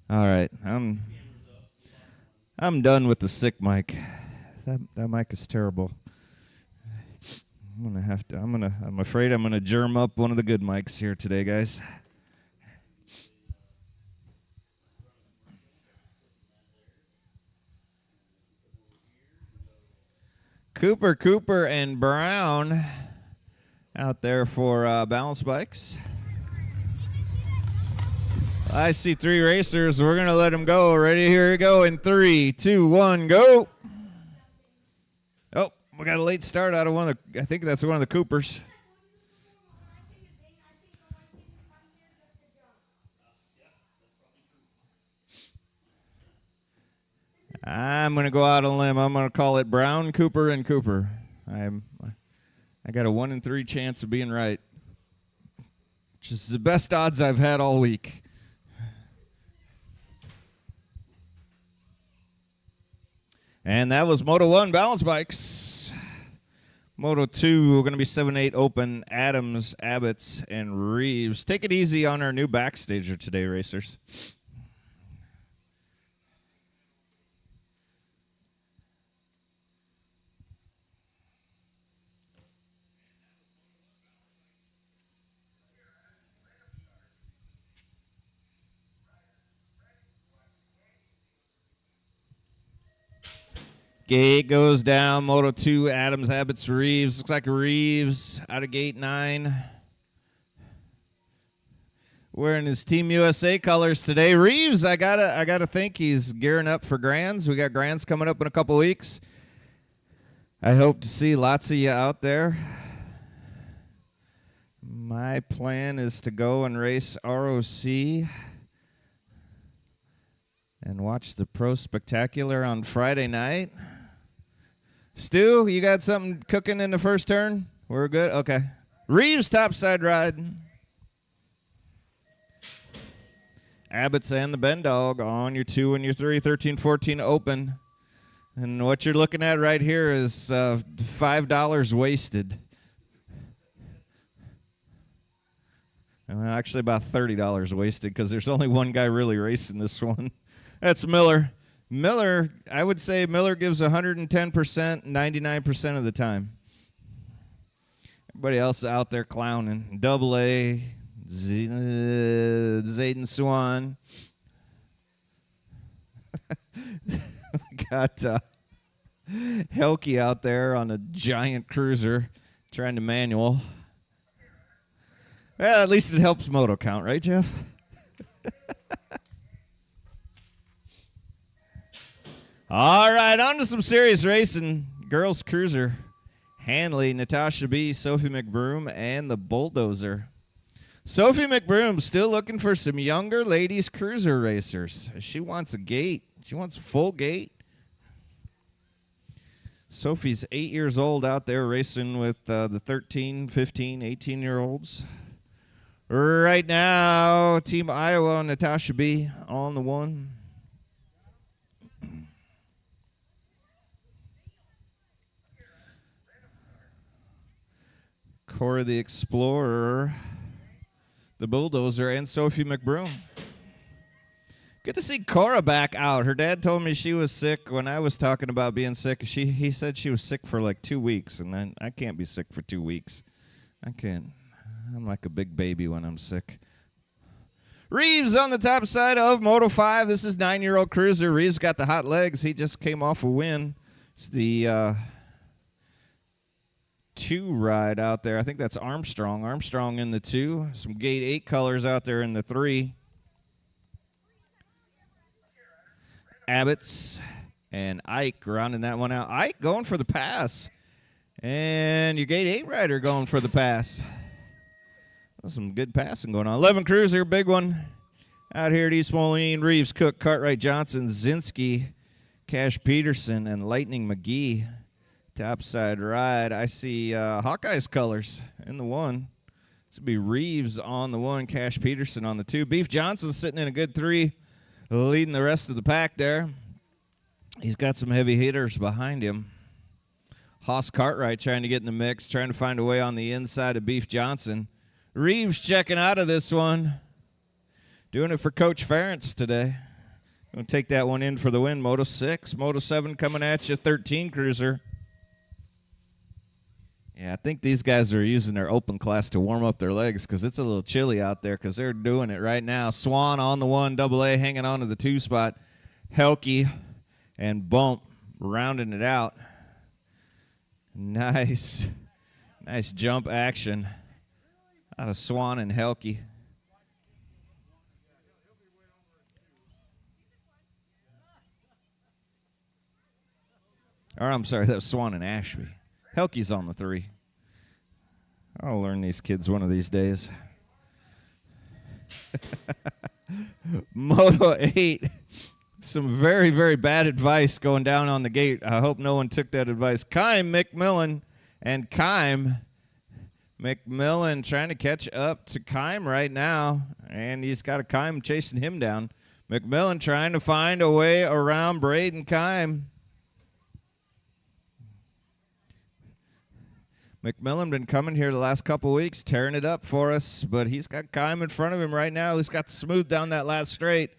All right, I'm done with the sick mic. That mic is terrible. I'm afraid I'm gonna germ up one of the good mics here today, guys. Cooper, and Brown out there for balance bikes. I see 3 racers. We're going to let them go. Ready? Here we go in 3, 2, 1, go. Oh, we got a late start out of one of the, I think that's one of the Coopers. I'm going to go out on a limb. I'm going to call it Brown, Cooper, and Cooper. I got a 1 in 3 chance of being right, which is the best odds I've had all week. And that was Moto 1 balance bikes. Moto 2, we're going to be 7-8 open, Adams, Abbott's, and Reeves. Take it easy on our new backstager today, racers. Gate goes down. Moto 2, Adams, Abbott's, Reeves. Looks like Reeves out of gate 9. Wearing his Team USA colors today. Reeves, I gotta think he's gearing up for Grands. We got Grands coming up in a couple weeks. I hope to see lots of you out there. My plan is to go and race ROC and watch the Pro Spectacular on Friday night. Stu, you got something cooking in the first turn? We're good? Okay. Reeves topside ride. Abbott's and the Ben Dog on your 2 and your 3, 13-14 open. And what you're looking at right here is $5 wasted. Actually, about $30 wasted because there's only one guy really racing this one. That's Miller. Miller, I would say Miller gives 110%, 99% of the time. Everybody else out there clowning. Double A, Zayden Swan. Got Helke out there on a giant cruiser trying to manual. Well, at least it helps moto count, right, Jeff? All right, on to some serious racing. Girls Cruiser. Hanley, Natasha B., Sophie McBroom, and the Bulldozer. Sophie McBroom still looking for some younger ladies cruiser racers. She wants a gate. She wants a full gate. Sophie's 8 years old out there racing with the 13, 15, 18-year-olds. Right now, Team Iowa, Natasha B. on the 1. Cora the Explorer, the Bulldozer, and Sophie McBroom. Good to see Cora back out. Her dad told me she was sick when I was talking about being sick. He said she was sick for like 2 weeks, and then I can't be sick for 2 weeks. I can't. I'm like a big baby when I'm sick. Reeves on the top side of Moto 5. This is 9-year-old cruiser. Reeves got the hot legs. He just came off a win. It's the 2 ride out there. I think that's Armstrong. Armstrong in the 2. Some gate 8 colors out there in the 3. Abbott's and Ike rounding that one out. Ike going for the pass. And your gate 8 rider going for the pass. That's some good passing going on. 11 cruiser, big one. Out here at East Moline, Reeves, Cook, Cartwright, Johnson, Zinski, Cash Peterson, and Lightning McGee. Topside ride. I see Hawkeye's colors in the 1. This would be Reeves on the 1, Cash Peterson on the 2. Beef Johnson sitting in a good 3, leading the rest of the pack there. He's got some heavy hitters behind him. Haas Cartwright trying to get in the mix, trying to find a way on the inside of Beef Johnson. Reeves checking out of this one. Doing it for Coach Ferentz today. Gonna take that one in for the win. Moto 6, Moto 7 coming at you, 13 cruiser. Yeah, I think these guys are using their open class to warm up their legs because it's a little chilly out there because they're doing it right now. Swan on the 1, AA hanging on to the 2 spot. Helke and Bump rounding it out. Nice jump action out of Swan and Helke. Or I'm sorry, that was Swan and Ashby. Helke's on the 3. I'll learn these kids one of these days. Moto 8. Some very, very bad advice going down on the gate. I hope no one took that advice. Kym McMillan and Kym McMillan trying to catch up to Kym right now. And he's got a Kym chasing him down. McMillan trying to find a way around Braden Kym. McMillan been coming here the last couple weeks, tearing it up for us, but he's got Kym in front of him right now. He's got smooth down that last straight.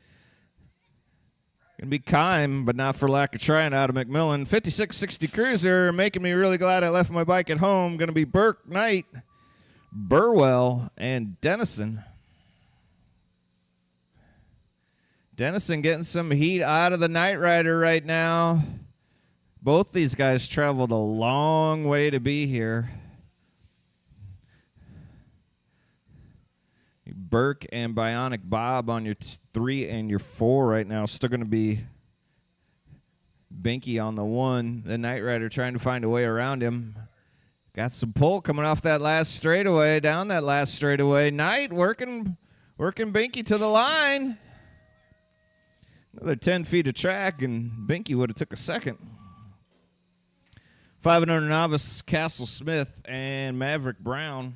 Gonna be Kym, but not for lack of trying out of McMillan. 5660 cruiser, making me really glad I left my bike at home. Gonna be Burke, Knight, Burwell, and Dennison. Dennison getting some heat out of the Knight Rider right now. Both these guys traveled a long way to be here. Burke and Bionic Bob on your 3 and your 4 right now. Still going to be Binky on the 1. The Knight Rider trying to find a way around him. Got some pull coming off that last straightaway, down that last straightaway. Knight working Binky to the line. Another 10 feet of track, and Binky would have took a second. 500 novice, Castle Smith and Maverick Brown.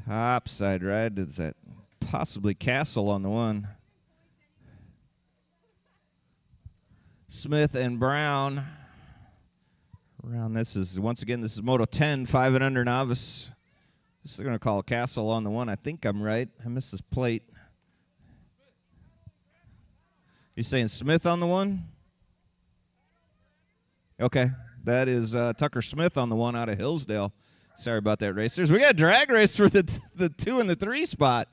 Top side ride. Is that possibly Castle on the 1? Smith and Brown. This is, once again, this is Moto 10, 5 and under novice. This is going to call Castle on the 1. I think I'm right. I missed this plate. You saying Smith on the 1? Okay. That is Tucker Smith on the 1 out of Hillsdale. Sorry about that, racers. We got a drag race for the 2 and the 3 spot.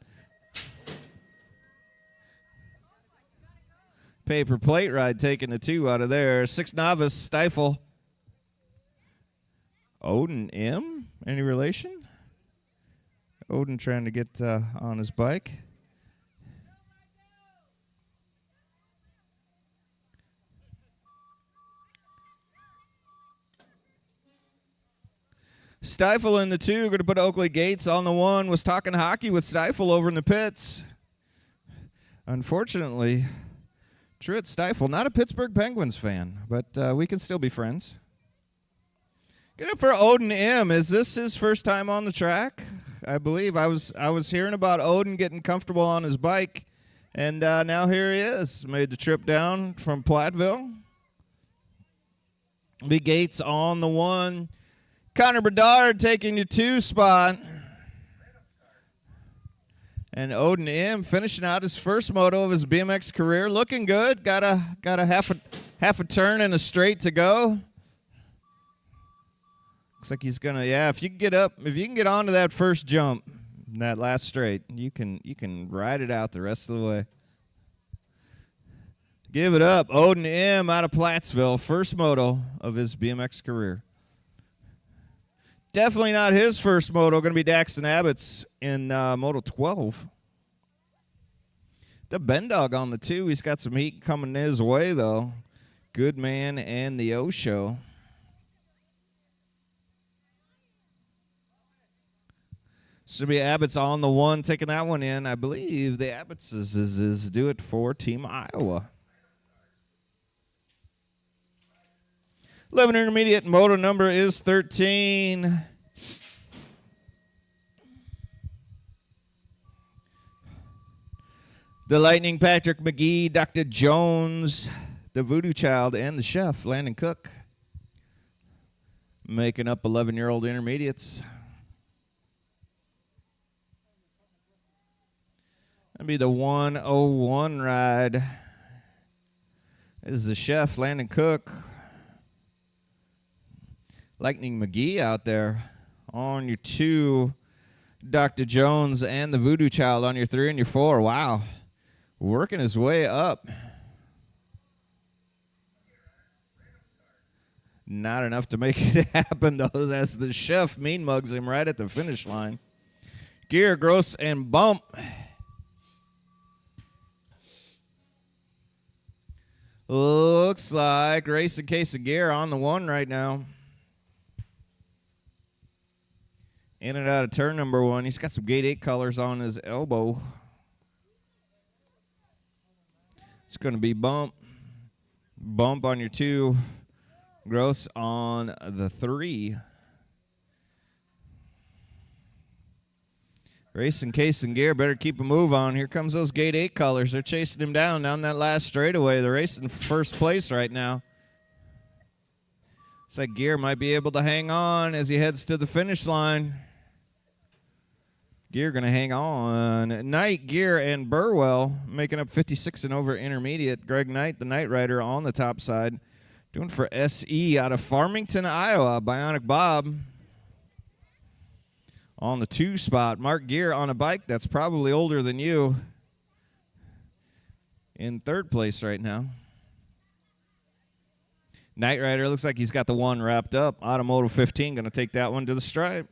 Paper plate ride taking the 2 out of there. 6 novice, Stifle. Odin M? Any relation? Odin trying to get on his bike. Stifle in the 2. Going to put Oakley Gates on the 1. Was talking hockey with Stifle over in the pits. Unfortunately, Truett Stifle, not a Pittsburgh Penguins fan, but we can still be friends. Get up for Odin M. Is this his first time on the track? I believe I was hearing about Odin getting comfortable on his bike, and now here he is. Made the trip down from Platteville. B. Gates on the 1. Connor Bedard taking your 2 spot. And Odin M. finishing out his first moto of his BMX career. Looking good. Got a half a turn and a straight to go. Looks like he's gonna, if you can get onto that first jump, that last straight, you can ride it out the rest of the way. Give it up, Odin M. out of Plattsville, first moto of his BMX career. Definitely not his first moto. Going to be Daxton Abbott's in Moto 12. The Bendog on the 2. He's got some heat coming his way though. Goodman and the O-Show. Should be Abbott's on the 1, taking that one in. I believe the Abbott's is do it for Team Iowa. 11 intermediate moto number is 13. The Lightning, Patrick McGee, Dr. Jones, the Voodoo Child, and the Chef, Landon Cook, making up 11-year-old intermediates. That'd be the 101 ride. This is the Chef, Landon Cook. Lightning McGee out there on your 2. Dr. Jones and the Voodoo Child on your 3 and your 4. Wow. Working his way up. Not enough to make it happen, though, as the Chef mean mugs him right at the finish line. Gear, Gross, and Bump. Looks like Racing Case of Gear on the 1 right now. In and out of turn number 1. He's got some gate 8 colors on his elbow. It's going to be Bump. Bump on your 2. Gross on the 3. Racing Case and Gear better keep a move on. Here comes those gate 8 colors. They're chasing him down that last straightaway. They're racing first place right now. Looks like Gear might be able to hang on as he heads to the finish line. Gear going to hang on. Knight, Gear, and Burwell making up 56 and over intermediate. Greg Knight, the Knight Rider, on the top side. Doing for SE out of Farmington, Iowa. Bionic Bob on the 2 spot. Mark Gear on a bike that's probably older than you. In 3rd place right now. Knight Rider looks like he's got the 1 wrapped up. Automotive 15 going to take that one to the stripe.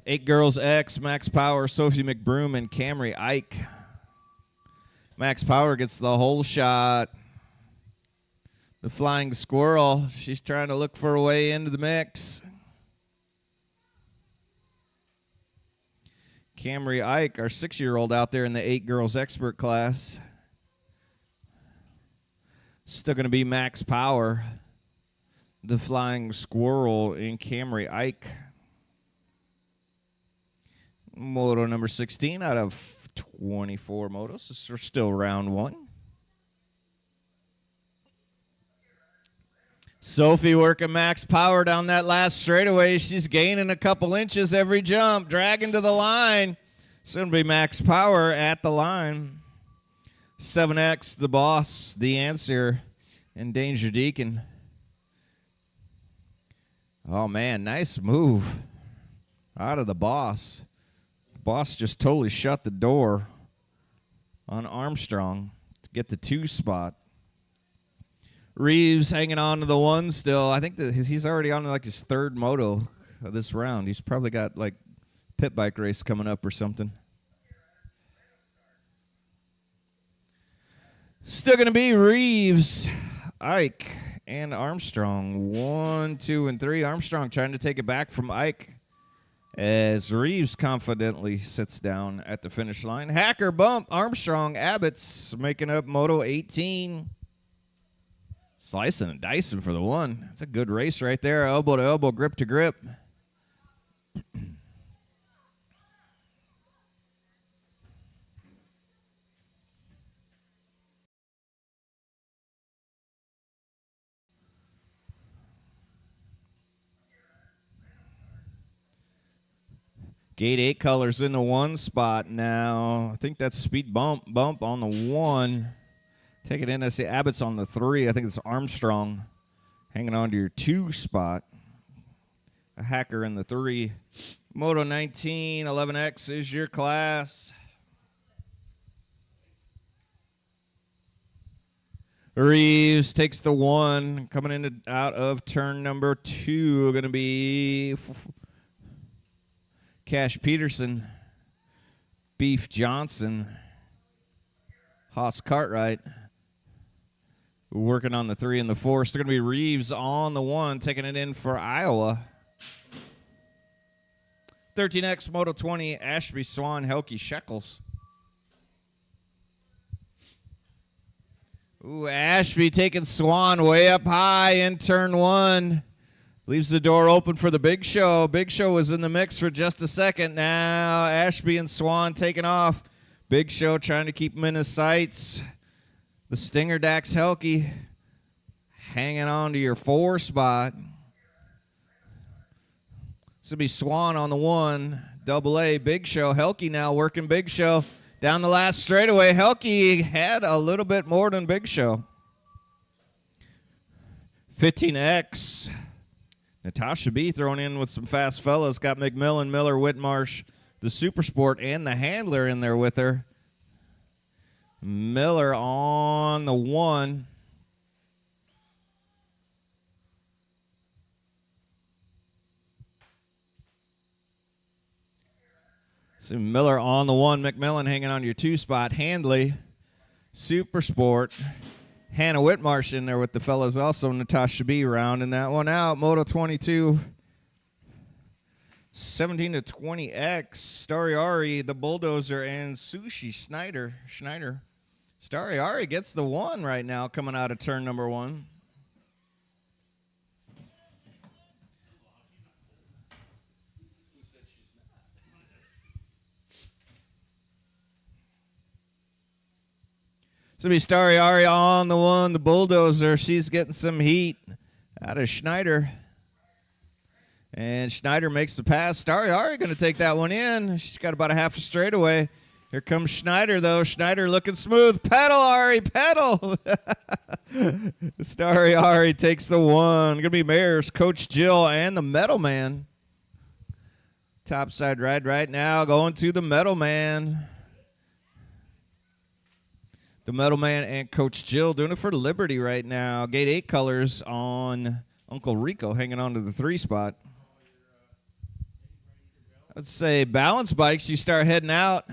Eight Girls X, Max Power, Sophie McBroom, and Camry Ike. Max Power gets the whole shot. The Flying Squirrel, she's trying to look for a way into the mix. Camry Ike, our 6-year-old out there in the 8 Girls Expert class. Still going to be Max Power, the Flying Squirrel, and Camry Ike. Moto number 16 out of 24 motos. This is still round 1. Sophie working Max Power down that last straightaway. She's gaining a couple inches every jump, dragging to the line. Soon to be Max Power at the line. 7X, the Boss, the Answer, and Danger Deacon. Oh, man, nice move out of the Boss. Boss just totally shut the door on Armstrong to get the 2 spot. Reeves hanging on to the 1 still. I think that he's already on like his 3rd moto of this round. He's probably got like pit bike race coming up or something. Still going to be Reeves, Ike, and Armstrong. 1, 2, and 3. Armstrong trying to take it back from Ike, as Reeves confidently sits down at the finish line. Hacker, Bump, Armstrong, Abbott's making up Moto 18. Slicing and dicing for the 1. It's a good race right there. Elbow to elbow, grip to grip. Gate 8 colors in the 1 spot now. I think that's Speed Bump on the 1. Take it in. I see Abbott's on the 3. I think it's Armstrong hanging on to your 2 spot. A Hacker in the 3. Moto 19, 11X is your class. Reeves takes the 1. Coming in out of turn number 2. Going to be Cash Peterson, Beef Johnson, Haas Cartwright. Working on the 3 and the 4. Still going to be Reeves on the 1, taking it in for Iowa. 13X Moto 20, Ashby Swan, Helke Shekels. Ooh, Ashby taking Swan way up high in turn 1. Leaves the door open for the Big Show. Big Show was in the mix for just a second. Now Ashby and Swan taking off. Big Show trying to keep him in his sights. The Stinger Dax Helke hanging on to your 4 spot. This will be Swan on the 1. Double A, Big Show. Helke now working Big Show. Down the last straightaway, Helke had a little bit more than Big Show. 15X. Natasha B throwing in with some fast fellas. Got McMillan, Miller, Whitmarsh, the Super Sport, and the handler in there with her. Miller on the 1. So Miller on the 1. McMillan hanging on your 2 spot. Handley, Super Sport. Hannah Whitmarsh in there with the fellas also. Natasha B rounding that one out. Moto 22. 17 to 20X. Stariari, the Bulldozer, and Sushi Schneider. Stariari gets the 1 right now coming out of turn number 1. So be Stariari on the 1, the Bulldozer. She's getting some heat out of Schneider. And Schneider makes the pass. Stariari going to take that one in. She's got about a half a straightaway. Here comes Schneider, though. Schneider looking smooth. Pedal, Ari, pedal. Stariari takes the 1. Going to be Mayers, Coach Jill, and the Metal Man. Topside ride right now going to the Metal Man. The Metal Man and Coach Jill doing it for Liberty right now. Gate 8 colors on Uncle Rico hanging on to the 3 spot. Let's say balance bikes, you start heading out.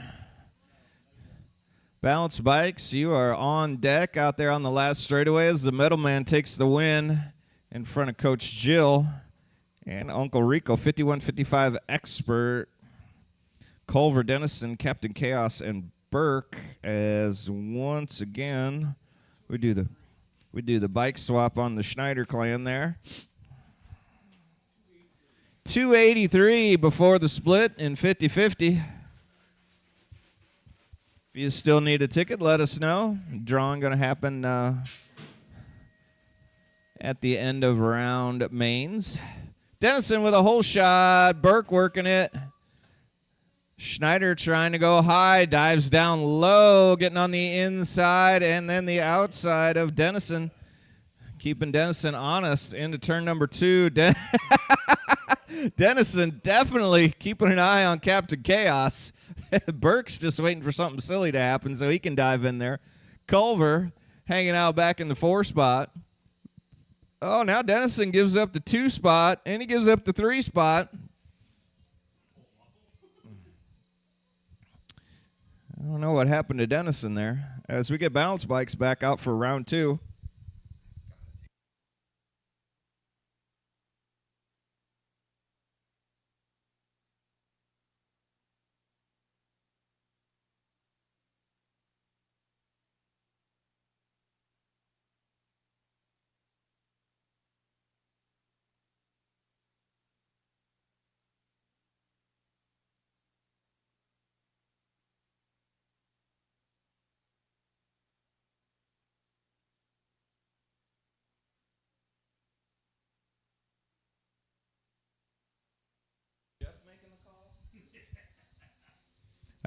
Balance bikes, you are on deck out there on the last straightaway as the Metal Man takes the win in front of Coach Jill. And Uncle Rico, 51-55 expert. Culver, Dennison, Captain Chaos, and Burke, as once again we do the bike swap on the Schneider clan there. 283 before the split in 50-50. If you still need a ticket, let us know. Drawing going to happen at the end of round mains. Dennison with a hole shot. Burke working it. Schneider trying to go high, dives down low, getting on the inside and then the outside of Dennison. Keeping Dennison honest into turn number 2. Dennison definitely keeping an eye on Captain Chaos. Burke's just waiting for something silly to happen so he can dive in there. Culver hanging out back in the 4 spot. Oh, now Dennison gives up the 2 spot and he gives up the 3 spot. I don't know what happened to Dennison there. As we get balance bikes back out for round 2.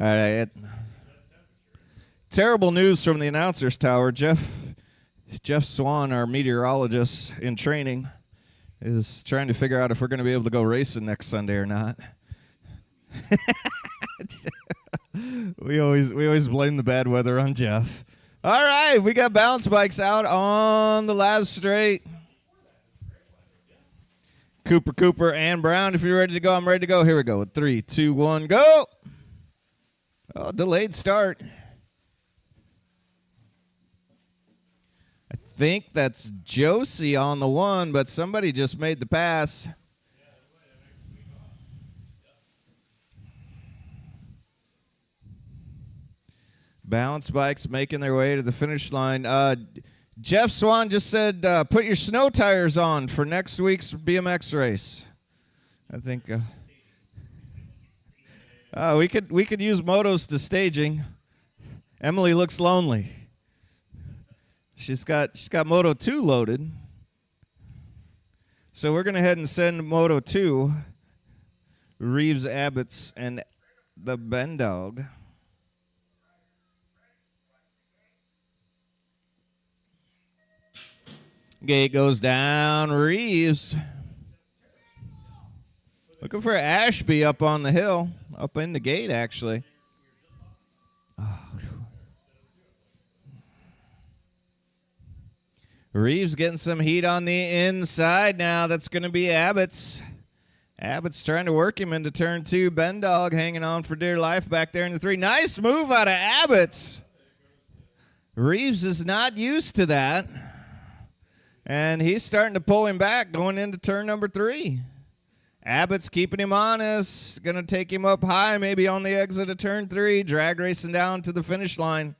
All right. Terrible news from the announcer's tower. Jeff Swan, our meteorologist in training, is trying to figure out if we're going to be able to go racing next Sunday or not. we always blame the bad weather on Jeff. All right, we got balance bikes out on the last straight. Cooper, and Brown. If you're ready to go, I'm ready to go. Here we go. 3, 2, 1, go. Oh, delayed start. I think that's Josie on the 1, but somebody just made the pass. Balance bikes making their way to the finish line. Jeff Swan just said, put your snow tires on for next week's BMX race. I think we could use motos to staging. Emily looks lonely. She's got Moto 2 loaded. So we're going to head and send Moto 2, Reeves, Abbott's, and the Ben Dog. Gate goes down. Reeves. Looking for Ashby up on the hill. Up in the gate, actually. Reeves getting some heat on the inside now. That's going to be Abbott's. Abbott's trying to work him into turn 2. Ben Dog hanging on for dear life back there in the 3. Nice move out of Abbott's. Reeves is not used to that. And he's starting to pull him back going into turn number 3. Abbott's keeping him honest. Going to take him up high, maybe on the exit of turn 3. Drag racing down to the finish line.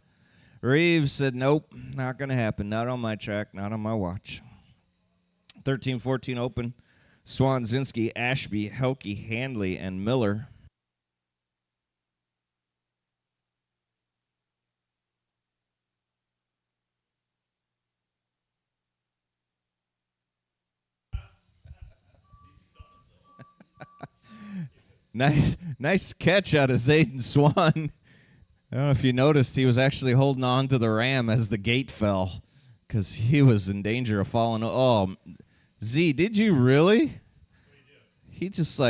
Reeves said, nope, not going to happen. Not on my track, not on my watch. 13-14 open. Swanzinski, Ashby, Helke, Handley, and Miller. Nice catch out of Zayden Swan. I don't know if you noticed, he was actually holding on to the ram as the gate fell because he was in danger of falling. Oh, Z, did you really? He just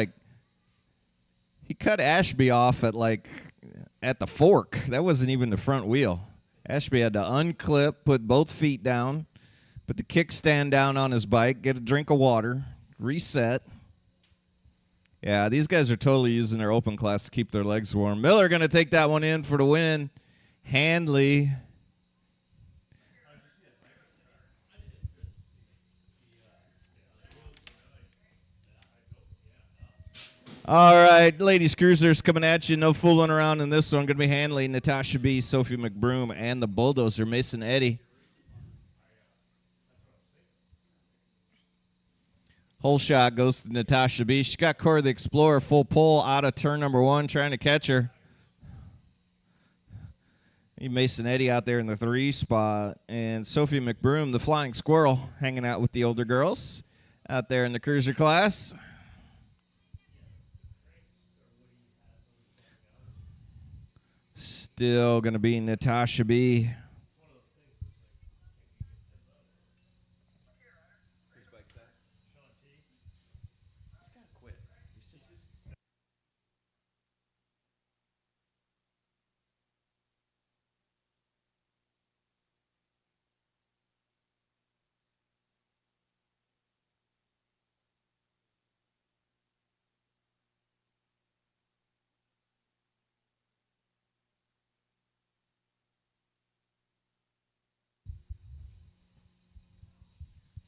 he cut Ashby off at the fork. That wasn't even the front wheel. Ashby had to unclip, put both feet down, put the kickstand down on his bike, get a drink of water, reset. Yeah, these guys are totally using their open class to keep their legs warm. Miller going to take that one in for the win. Handley. All right, ladies cruisers coming at you. No fooling around in this one. Going to be Handley, Natasha B., Sophie McBroom, and the Bulldozer, Mason Eddy. Whole shot goes to Natasha B. She got Cora the Explorer full pull out of turn number 1, trying to catch her. Mason Eddy out there in the 3 spot. And Sophie McBroom, the Flying Squirrel, hanging out with the older girls out there in the cruiser class. Still going to be Natasha B.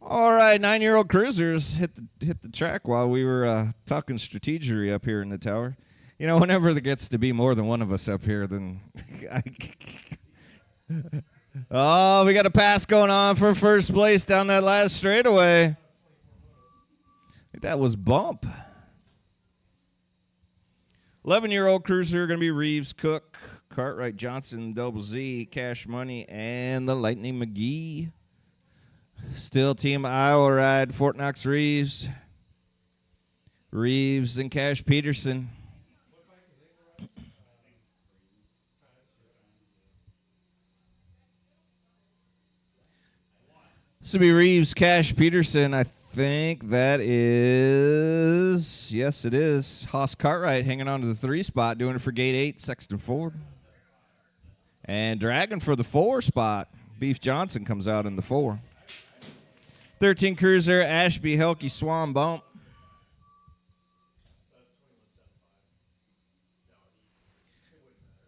All right, 9-year-old cruisers hit the track while we were talking strategery up here in the tower. You know, whenever there gets to be more than one of us up here, then oh, we got a pass going on for first place down that last straightaway. I think that was bump. 11-year-old cruiser going to be Reeves, Cook, Cartwright, Johnson, Double Z, Cash Money, and the Lightning McGee. Still Team Iowa ride, Fort Knox Reeves. Reeves and Cash Peterson. This will be Reeves, Cash Peterson. I think that is, yes, it is. Haas Cartwright hanging on to the 3 spot, doing it for gate 8, Sexton Ford. And dragging for the 4 spot. Beef Johnson comes out in the 4. 13 cruiser, Ashby, Helke, Swan, Bump.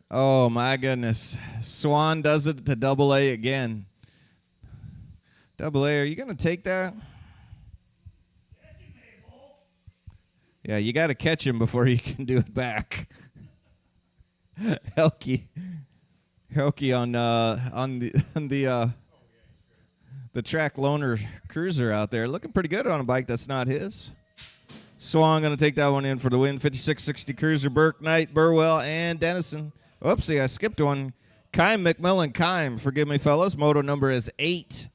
Oh, my goodness. Swan does it to Double A again. Double A, are you going to take that? Yeah, you got to catch him before you can do it back. Helke on the the track loaner cruiser out there. Looking pretty good on a bike that's not his. Swan going to take that one in for the win. 5660 Cruiser, Burke, Knight, Burwell, and Dennison. Oopsie, I skipped one. Kime, McMillan, Kime. Forgive me, fellas. Moto number is 8.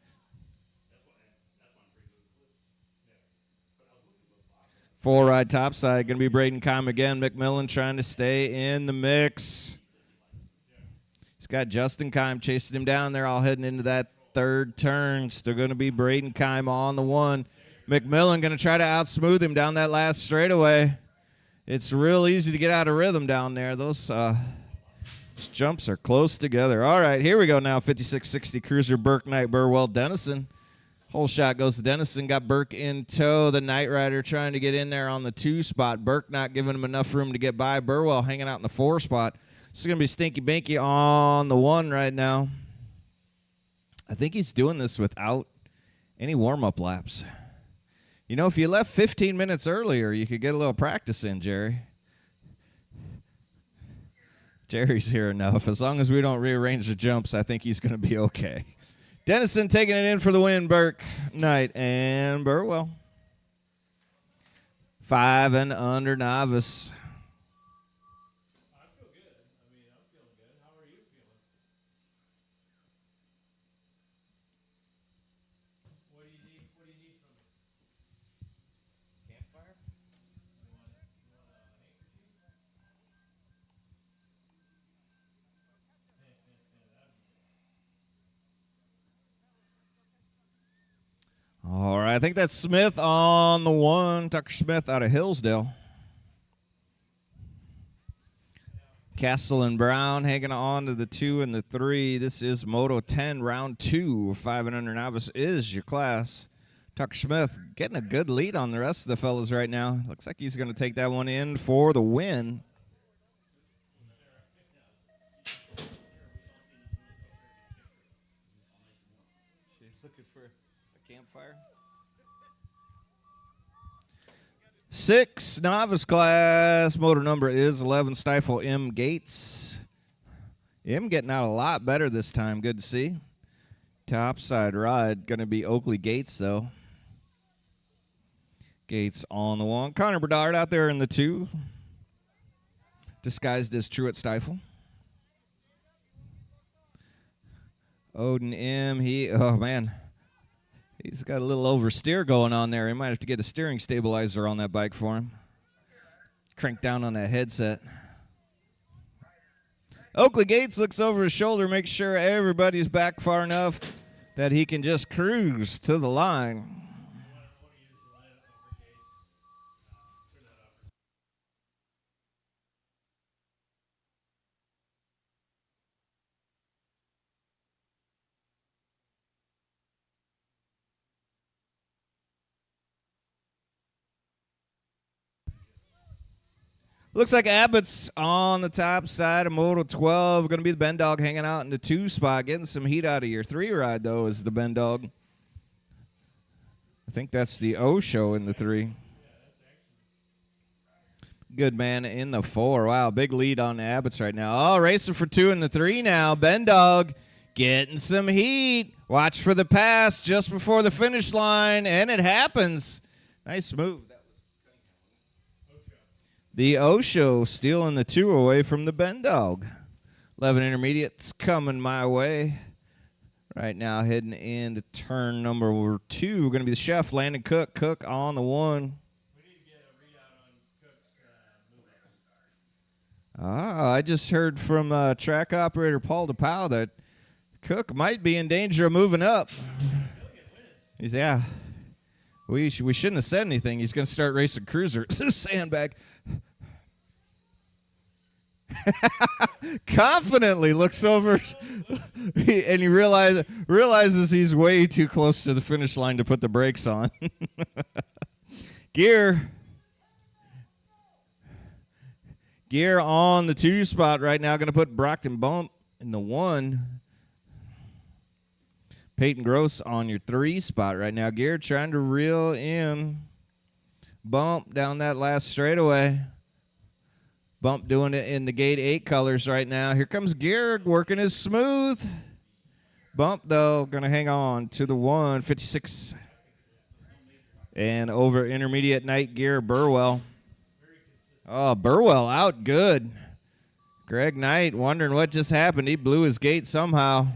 Full ride topside. Going to be Braden Kime again. McMillan trying to stay in the mix. He's got Justin Kime chasing him down. They're all heading into that third turn. Still going to be Braden Kime on the one. McMillan going to try to outsmooth him down that last straightaway. It's real easy to get out of rhythm down there. Those jumps are close together. All right, here we go now. 5660 Cruiser, Burke, Knight, Burwell, Dennison. Whole shot goes to Dennison. Got Burke in tow. The Knight Rider trying to get in there on the 2 spot. Burke not giving him enough room to get by. Burwell hanging out in the 4 spot. This is going to be Stinky Binky on the 1 right now. I think he's doing this without any warm-up laps. You know, if you left 15 minutes earlier, you could get a little practice in, Jerry. Jerry's here enough. As long as we don't rearrange the jumps, I think he's going to be okay. Dennison taking it in for the win. Burke, Knight, and Burwell. 5 and under novice. I feel good. I mean, I'm feeling good. How are you feeling? What do you need? What do you need from me? Campfire? You want a handkerchief? All right, I think that's Smith on the 1. Tucker Smith out of Hillsdale. Castle and Brown hanging on to the 2 and the 3. This is Moto 10, round 2. 5 and under novice is your class. Tucker Smith getting a good lead on the rest of the fellas right now. Looks like he's going to take that one in for the win. Looking for a campfire. 6 novice class. Motor number is 11. Stifle M. Gates. M getting out a lot better this time. Good to see. Topside ride. Going to be Oakley Gates, though. Gates on the 1. Connor Bedard out there in the 2. Disguised as Truett Stifle. Odin M. Oh, man. He's got a little oversteer going on there. He might have to get a steering stabilizer on that bike for him. Crank down on that headset. Oakley Gates looks over his shoulder, makes sure everybody's back far enough that he can just cruise to the line. Looks like Abbott's on the top side of Moto 12. Going to be the Ben Dog hanging out in the 2 spot. Getting some heat out of your 3 ride, though, is the Ben Dog. I think that's the O show in the 3. Good man in the 4. Wow, big lead on the Abbott's right now. Oh, racing for 2 in the 3 now. Ben Dog getting some heat. Watch for the pass just before the finish line, and it happens. Nice move. The Osho stealing the 2 away from the Ben Dog. 11 intermediates coming my way. Right now heading into turn number 2. Going to be the chef, Landon Cook. Cook on the 1. We need to get a readout on Cook's movement. I just heard from track operator Paul DePau that Cook might be in danger of moving up. He's, yeah. We shouldn't have said anything. He's going to start racing cruiser. Sandbag. Confidently looks over and he realizes he's way too close to the finish line to put the brakes on. Gear on the 2 spot right now. Going to put Brockton Bump in the 1. Peyton Gross on your 3 spot right now. Gear trying to reel in Bump down that last straightaway. Bump doing it in the gate 8 colors right now. Here comes Gear working his smooth. Bump, though, going to hang on to the 156. And over intermediate night gear, Burwell. Oh, Burwell out good. Greg Knight wondering what just happened. He blew his gate somehow.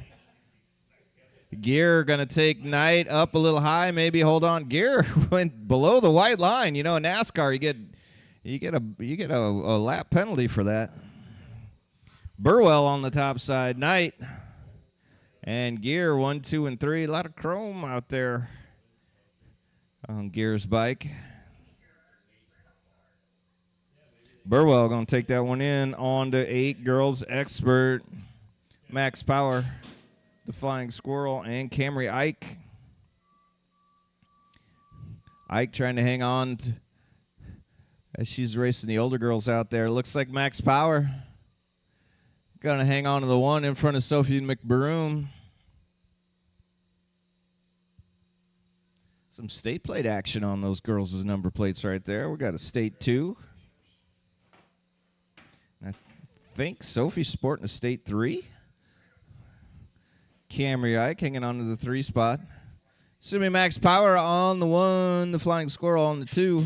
Gear going to take Knight up a little high, maybe hold on. Gear went below the white line. You know, in NASCAR, you get a lap penalty for that. Burwell on the top side, Knight. And Gear 1, 2, and 3. A lot of chrome out there on Gear's bike. Burwell going to take that one in on to 8 girls expert. Max Power, the Flying Squirrel, and Camry Ike. Ike trying to hang on as she's racing the older girls out there. Looks like Max Power going to hang on to the one in front of Sophie McBroom. Some state plate action on those girls' number plates right there. We got a state 2. I think Sophie's sporting a state 3. Camry Ike hanging on to the 3 spot. Simi Max Power on the 1, the Flying Squirrel on the 2.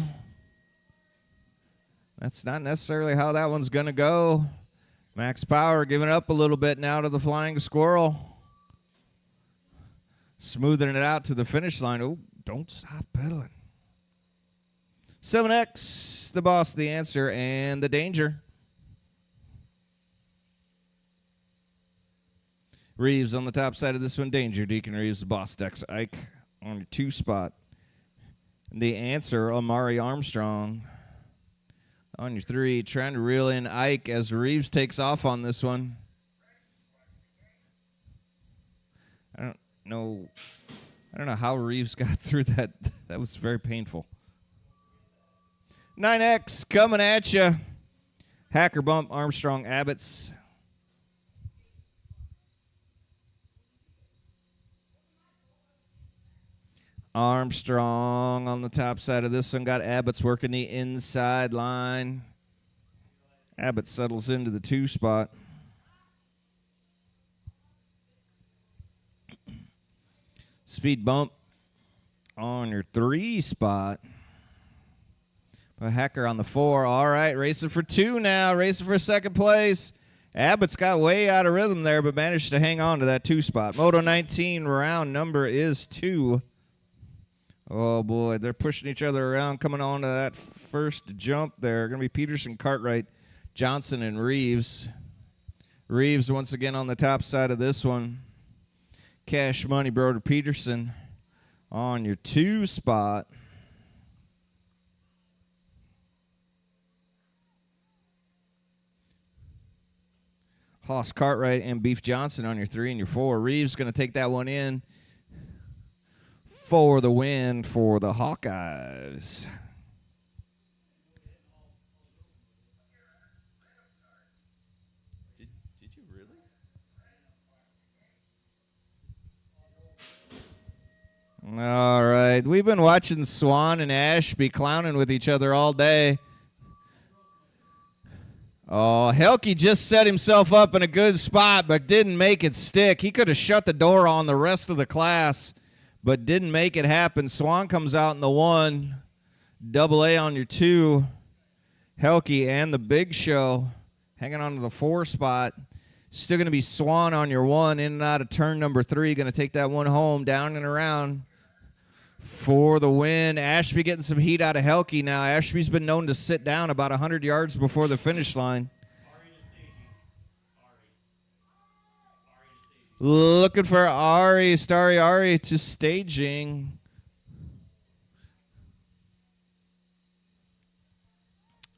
That's not necessarily how that one's going to go. Max Power giving up a little bit now to the Flying Squirrel. Smoothing it out to the finish line. Oh, don't stop pedaling. 7X, the boss, the answer, and the danger. Reeves on the top side of this one. Danger. Deacon Reeves, the boss, Dex Ike on your 2 spot. And the answer, Amari Armstrong on your 3. Trying to reel in Ike as Reeves takes off on this one. I don't know how Reeves got through that. That was very painful. 9X coming at you. Hacker Bump, Armstrong, Abbott's. Armstrong on the top side of this one. Got Abbott's working the inside line. Abbott settles into the 2 spot. Speed Bump on your 3 spot. A Hacker on the 4. All right, racing for 2 now. Racing for 2nd place. Abbott's got way out of rhythm there, but managed to hang on to that 2 spot. Moto 19 round number is 2. Oh, boy, they're pushing each other around, coming on to that first jump there. Going to be Peterson, Cartwright, Johnson, and Reeves. Reeves once again on the top side of this one. Cash Money, Broder Peterson on your 2 spot. Hoss Cartwright and Beef Johnson on your 3 and your 4. Reeves going to take that one in for the win for the Hawkeyes. Did you really? All right. We've been watching Swan and Ash be clowning with each other all day. Oh, Helke just set himself up in a good spot but didn't make it stick. He could have shut the door on the rest of the class, but didn't make it happen. Swan comes out in the 1. Double A on your 2. Helke and the Big Show hanging on to the 4 spot. Still going to be Swan on your 1, in and out of turn number 3. Going to take that one home, down and around for the win. Ashby getting some heat out of Helke now. Ashby's been known to sit down about 100 yards before the finish line. Looking for Starry Ari to staging.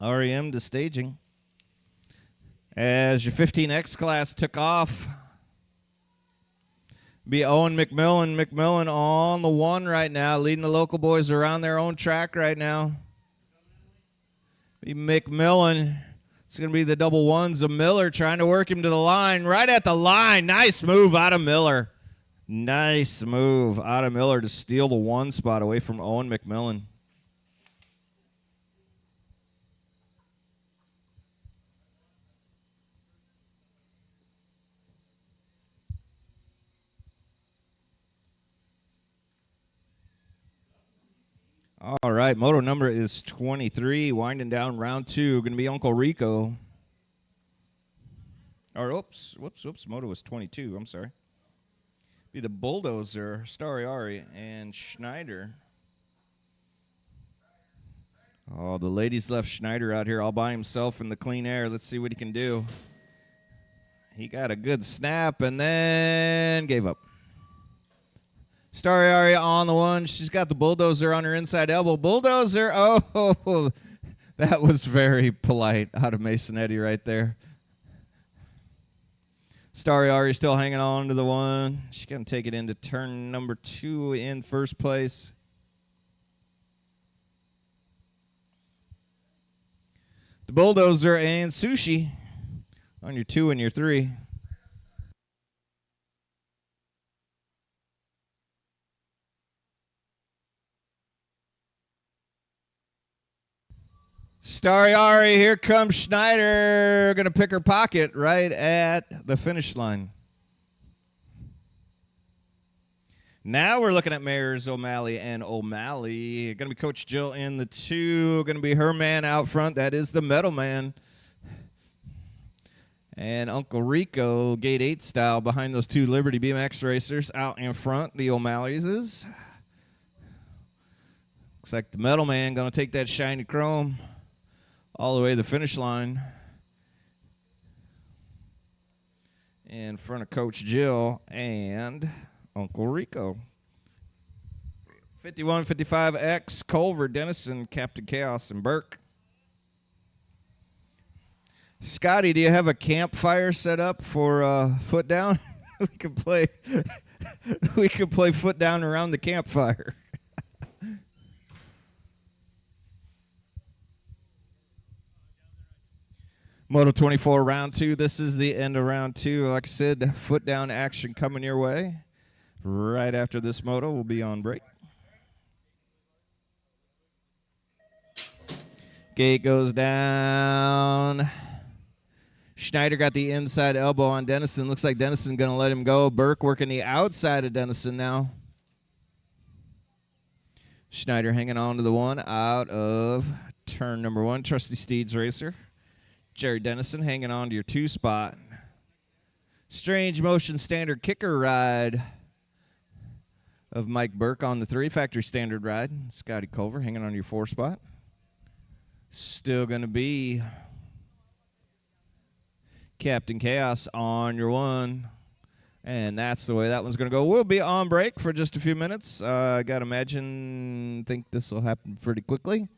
REM to staging. As your 15X class took off. Be Owen McMillan. McMillan on the 1 right now, leading the local boys around their own track right now. Be McMillan. It's going to be the double 1s of Miller trying to work him to the line. Right at the line. Nice move out of Miller. Nice move out of Miller to steal the 1 spot away from Owen McMillan. All right, moto number is 23, winding down round 2. Going to be Uncle Rico. Or, whoops, moto was 22, I'm sorry. Be the Bulldozer, Stariari, and Schneider. Oh, the ladies left Schneider out here all by himself in the clean air. Let's see what he can do. He got a good snap and then gave up. Stariari on the one. She's got the Bulldozer on her inside elbow. Bulldozer, oh, that was very polite out of Masonetti right there. Stariari still hanging on to the one. She's going to take it into turn number 2 in first place. The Bulldozer and Sushi on your 2 and your 3. Stariari, here comes Schneider. Going to pick her pocket right at the finish line. Now we're looking at Mayors, O'Malley, and O'Malley. Going to be Coach Jill in the 2. Going to be her man out front. That is the Metal Man. And Uncle Rico, Gate 8 style, behind those 2 Liberty BMX racers out in front. The O'Malleys is. Looks like the Metal Man going to take that shiny chrome all the way to the finish line. In front of Coach Jill and Uncle Rico. 51-55X, Culver, Dennison, Captain Chaos, and Burke. Scotty, do you have a campfire set up for foot down? we could play foot down around the campfire. Moto 24 round 2. This is the end of round 2. Like I said, foot down action coming your way. Right after this moto, we'll be on break. Gate goes down. Schneider got the inside elbow on Dennison. Looks like Dennison going to let him go. Burke working the outside of Dennison now. Schneider hanging on to the one out of turn number 1. Trusty Steeds racer. Jerry Dennison hanging on to your 2 spot. Strange motion standard kicker ride of Mike Burke on the 3. Factory standard ride. Scotty Culver hanging on to your 4 spot. Still going to be Captain Chaos on your 1. And that's the way that one's going to go. We'll be on break for just a few minutes. I got to think this will happen pretty quickly.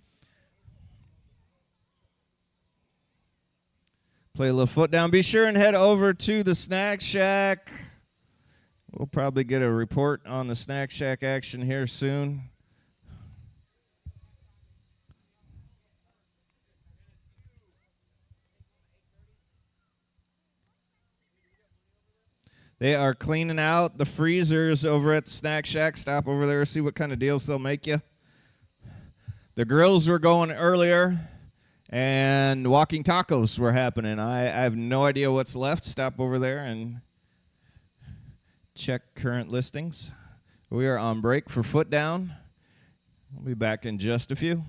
Play a little foot down. Be sure and head over to the Snack Shack. We'll probably get a report on the Snack Shack action here soon. They are cleaning out the freezers over at the Snack Shack. Stop over there, see what kind of deals they'll make you. The grills were going earlier, and walking tacos were happening. I have no idea what's left. Stop over there and check current listings. We are on break for foot down. We'll be back in just a few.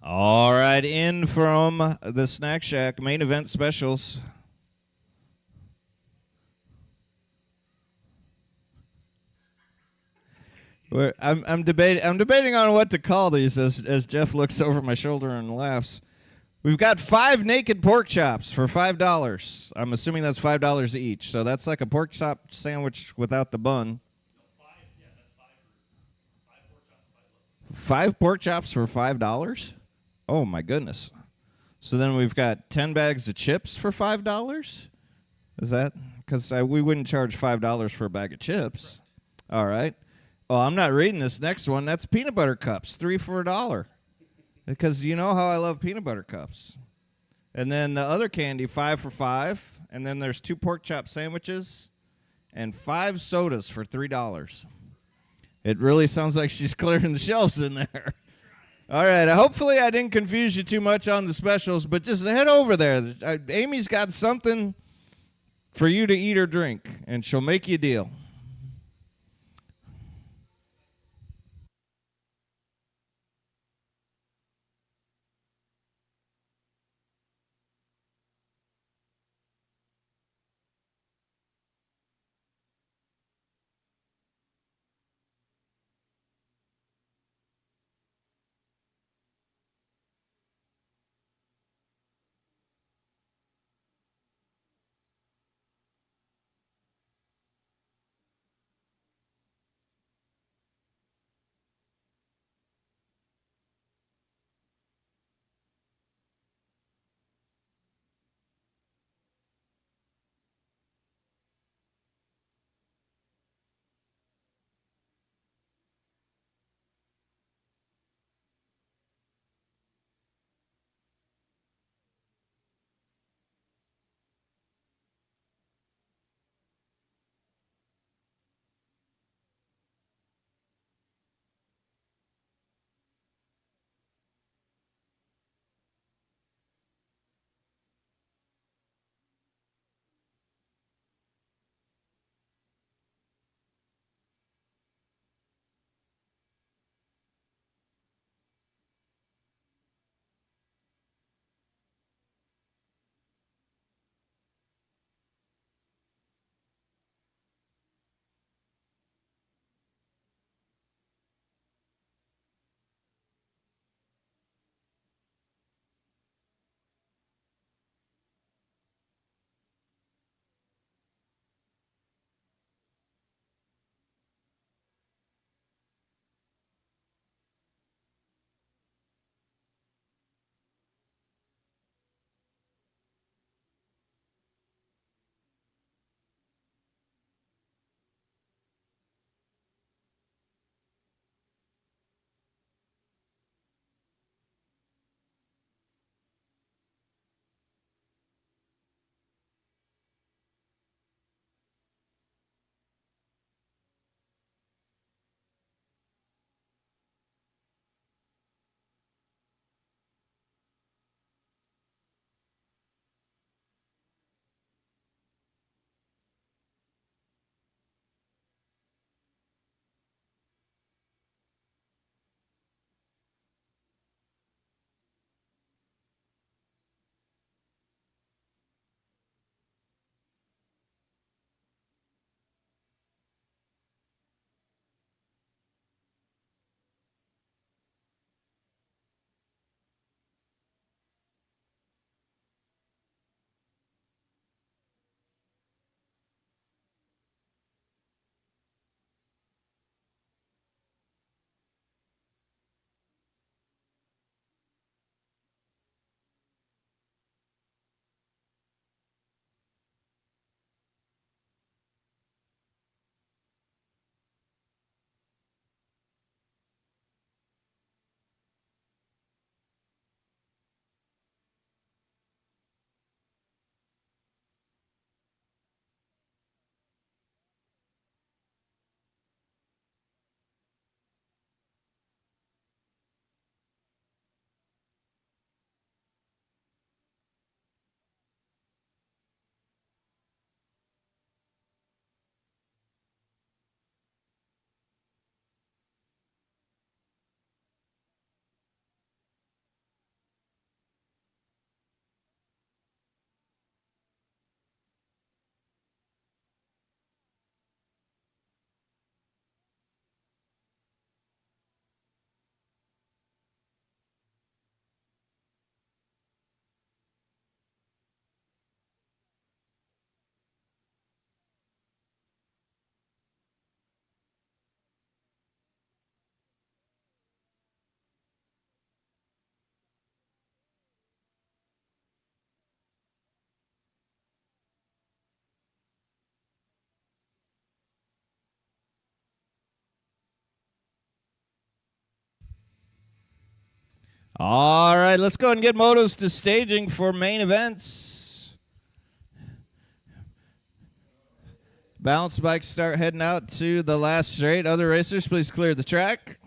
All right, in from the Snack Shack main event specials. I'm debating on what to call these as Jeff looks over my shoulder and laughs. We've got 5 naked pork chops for $5. I'm assuming that's $5 each. So that's like a pork chop sandwich without the bun. 5 pork chops for $5? Oh my goodness. So then we've got 10 bags of chips for $5? Is that? Because we wouldn't charge $5 for a bag of chips. All right. Oh, I'm not reading this next one. That's peanut butter cups, 3 for $1. Because you know how I love peanut butter cups. And then the other candy, 5 for $5. And then there's 2 pork chop sandwiches and 5 sodas for $3. It really sounds like she's clearing the shelves in there. All right. Hopefully I didn't confuse you too much on the specials, but just head over there. Amy's got something for you to eat or drink, and she'll make you a deal. All right, let's go ahead and get motos to staging for main events. Balance bikes start heading out to the last straight. Other racers, please clear the track.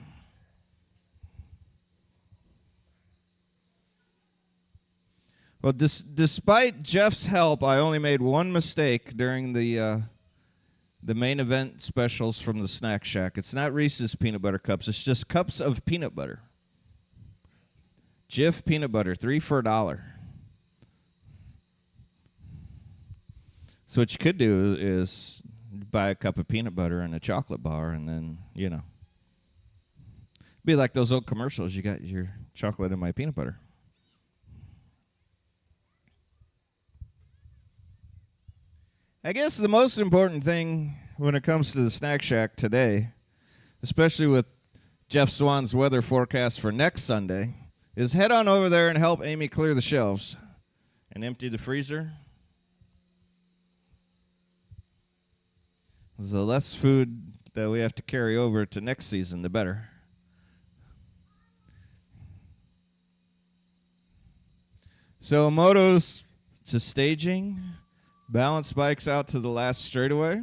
Well, despite Jeff's help, I only made one mistake during the main event specials from the Snack Shack. It's not Reese's peanut butter cups. It's just cups of peanut butter. Jif peanut butter, 3 for $1. So what you could do is buy a cup of peanut butter and a chocolate bar, and then, you know, be like those old commercials. You got your chocolate and my peanut butter. I guess the most important thing when it comes to the Snack Shack today, especially with Jeff Swan's weather forecast for next Sunday, is head on over there and help Amy clear the shelves and empty the freezer. The less food that we have to carry over to next season, the better. So motos to staging, balance bikes out to the last straightaway.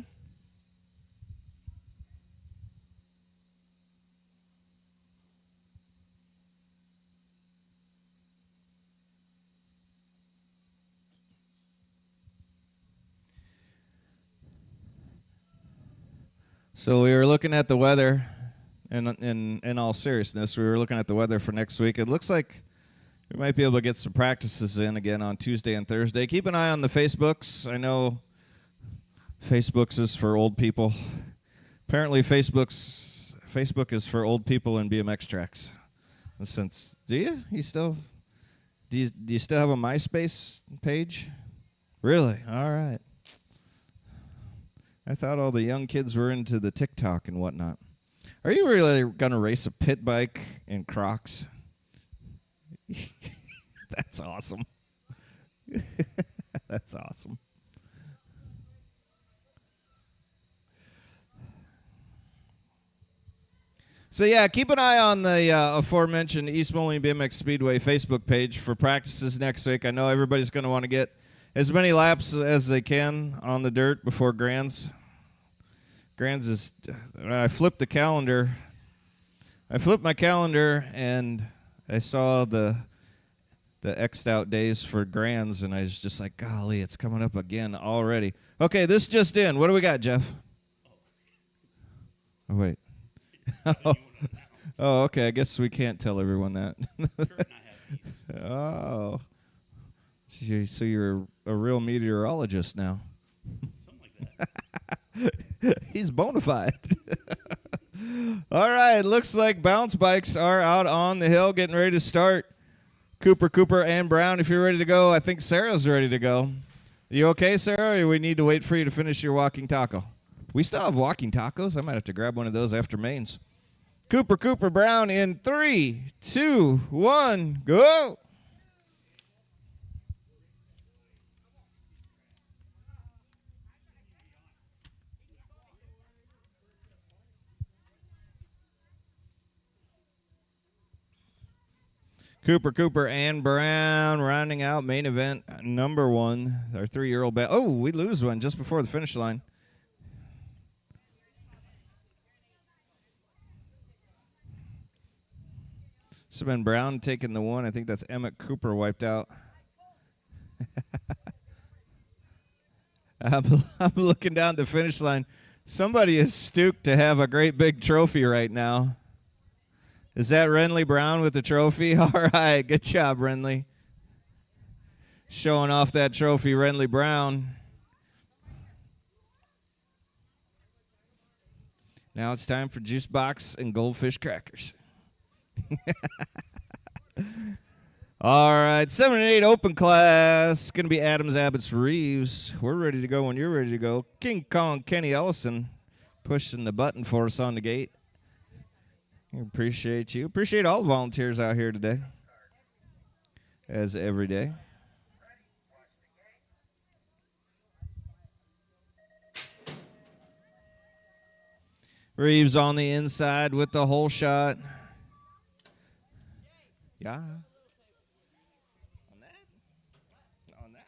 So we were looking at the weather, and in all seriousness, we were looking at the weather for next week. It looks like we might be able to get some practices in again on Tuesday and Thursday. Keep an eye on the Facebooks. I know Facebooks is for old people. Apparently Facebook is for old people in BMX tracks. Since do you still have a MySpace page? Really? All right. I thought all the young kids were into the TikTok and whatnot. Are you really going to race a pit bike in Crocs? That's awesome. That's awesome. So, yeah, keep an eye on the aforementioned East Moline BMX Speedway Facebook page for practices next week. I know everybody's going to want to get as many laps as they can on the dirt before Grands. Grands is, I flipped my calendar, and I saw the X'd out days for Grands, and I was just like, golly, it's coming up again already. Okay, this just in. What do we got, Jeff? Oh, wait. Oh, okay. I guess we can't tell everyone that. Oh. So you're a real meteorologist now. Something like that. He's bona fide. All right. Looks like bounce bikes are out on the hill getting ready to start. Cooper, and Brown, if you're ready to go. I think Sarah's ready to go. You okay, Sarah, or we need to wait for you to finish your walking taco? We still have walking tacos. I might have to grab one of those after mains. Cooper, Brown in 3, 2, 1, go. Cooper, and Brown rounding out main event number 1. Our 3-year-old bat. Oh, we lose one just before the finish line. So been Brown taking the 1. I think that's Emmett Cooper wiped out. I'm looking down the finish line. Somebody is stoked to have a great big trophy right now. Is that Renly Brown with the trophy? All right, good job, Renly. Showing off that trophy, Renly Brown. Now it's time for juice box and goldfish crackers. All right, 7 and 8 open class. Going to be Adams, Abbott's, Reeves. We're ready to go when you're ready to go. King Kong, Kenny Ellison, pushing the button for us on the gate. Appreciate you. Appreciate all the volunteers out here today, as every day. Reeves on the inside with the hole shot. Yeah. On that? On that?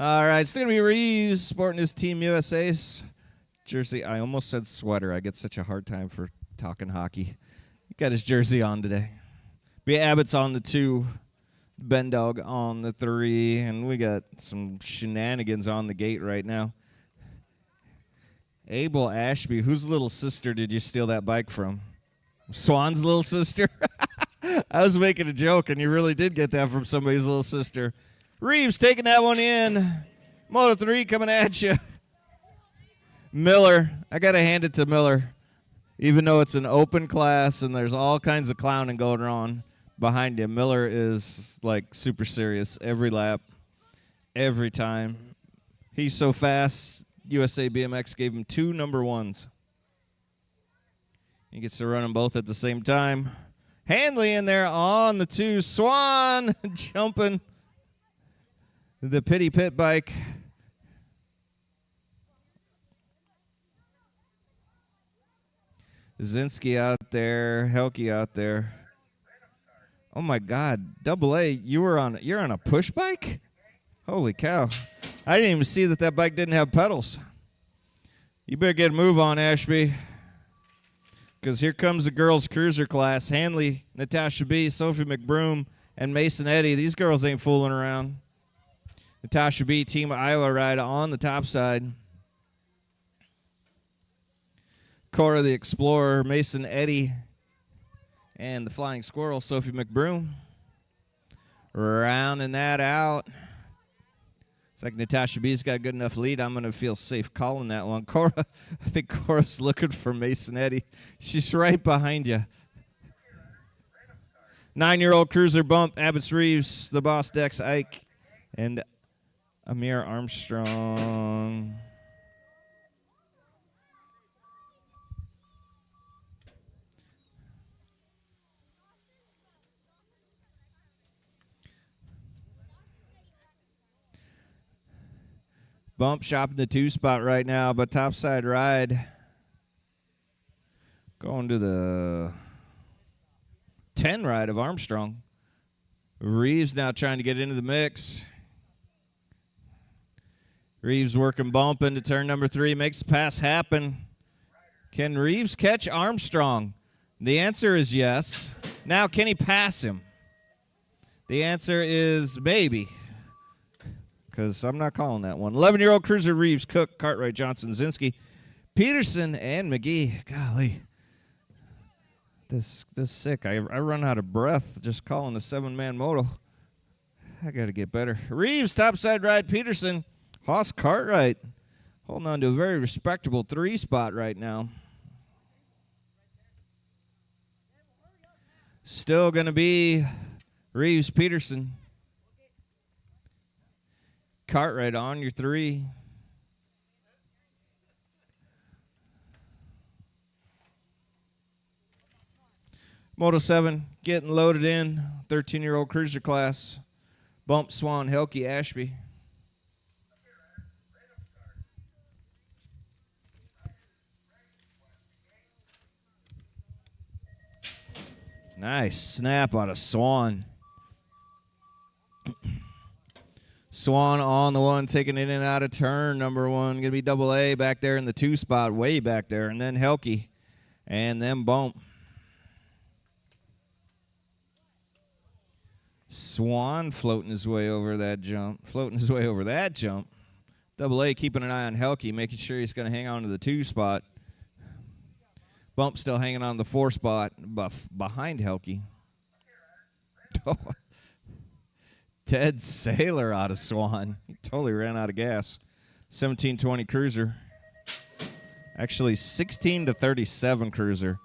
All right, it's going to be Reeves sporting his Team USA's jersey. I almost said sweater. I get such a hard time for talking hockey. He got his jersey on today. B. Abbott's on the 2. Ben Dog on the 3. And we got some shenanigans on the gate right now. Abel Ashby, whose little sister did you steal that bike from? Swan's little sister? I was making a joke, and you really did get that from somebody's little sister. Reeves taking that one in. Moto 3 coming at you. Miller, I got to hand it to Miller. Even though it's an open class and there's all kinds of clowning going on behind him, Miller is like super serious every lap, every time. He's so fast, USA BMX gave him 2 number 1s. He gets to run them both at the same time. Handley in there on the 2. Swan jumping the pity pit bike. Zinski out there, Helke out there. Oh my God, Double A, you're on a push bike? Holy cow. I didn't even see that bike didn't have pedals. You better get a move on, Ashby. Because here comes the girls' cruiser class. Hanley, Natasha B., Sophie McBroom, and Mason Eddy. These girls ain't fooling around. Natasha B., Team Iowa ride on the top side. Cora the Explorer, Mason Eddy, and the Flying Squirrel, Sophie McBroom. Rounding that out. It's like Natasha B's got a good enough lead. I'm going to feel safe calling that one. Cora, I think Cora's looking for Mason Eddy. She's right behind you. 9-year-old cruiser bump, Abbott's Reeves, the boss Dex Ike, and Amir Armstrong. Bump shop in the 2 spot right now, but topside ride going to the 10 ride of Armstrong. Reeves now trying to get into the mix. Reeves working bump into turn number 3, makes the pass happen. Can Reeves catch Armstrong? The answer is yes. Now, can he pass him? The answer is maybe. Because I'm not calling that one. 11-year-old cruiser Reeves, Cook, Cartwright, Johnson, Zinski, Peterson, and McGee. Golly, this sick. I run out of breath just calling the 7-man moto. I got to get better. Reeves, topside ride, Peterson, Haas, Cartwright, holding on to a very respectable 3 spot right now. Still going to be Reeves, Peterson. Cartwright on your 3. Moto 7 getting loaded in. 13-year-old cruiser class. Bump, Swan, Helke, Ashby. Nice snap out of Swan. Swan on the 1, taking it in and out of turn number 1. Going to be Double A back there in the 2 spot, way back there. And then Helke. And then Bump. Swan floating his way over that jump. Double A keeping an eye on Helke, making sure he's going to hang on to the 2 spot. Bump still hanging on the 4 spot behind Helke. Ted Saylor out of Swan. He totally ran out of gas. 1720 cruiser. Actually, 16-37 cruiser.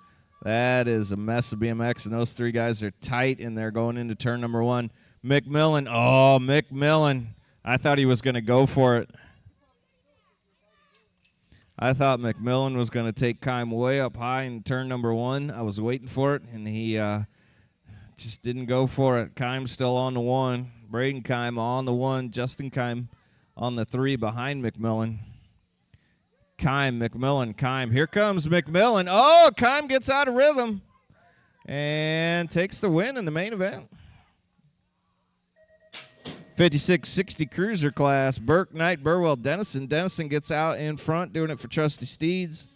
That is a mess of BMX, and those 3 guys are tight in there going into turn number 1. McMillan. Oh, McMillan. I thought he was going to go for it. I thought McMillan was going to take Kime way up high in turn number 1. I was waiting for it, and he just didn't go for it. Kime's still on the 1. Braden Kime on the 1. Justin Kime on the 3 behind McMillan. Kime, McMillan, Kime. Here comes McMillan. Oh, Kime gets out of rhythm and takes the win in the main event. 56-60 cruiser class. Burke, Knight, Burwell, Dennison. Dennison gets out in front, doing it for Trusty Steeds.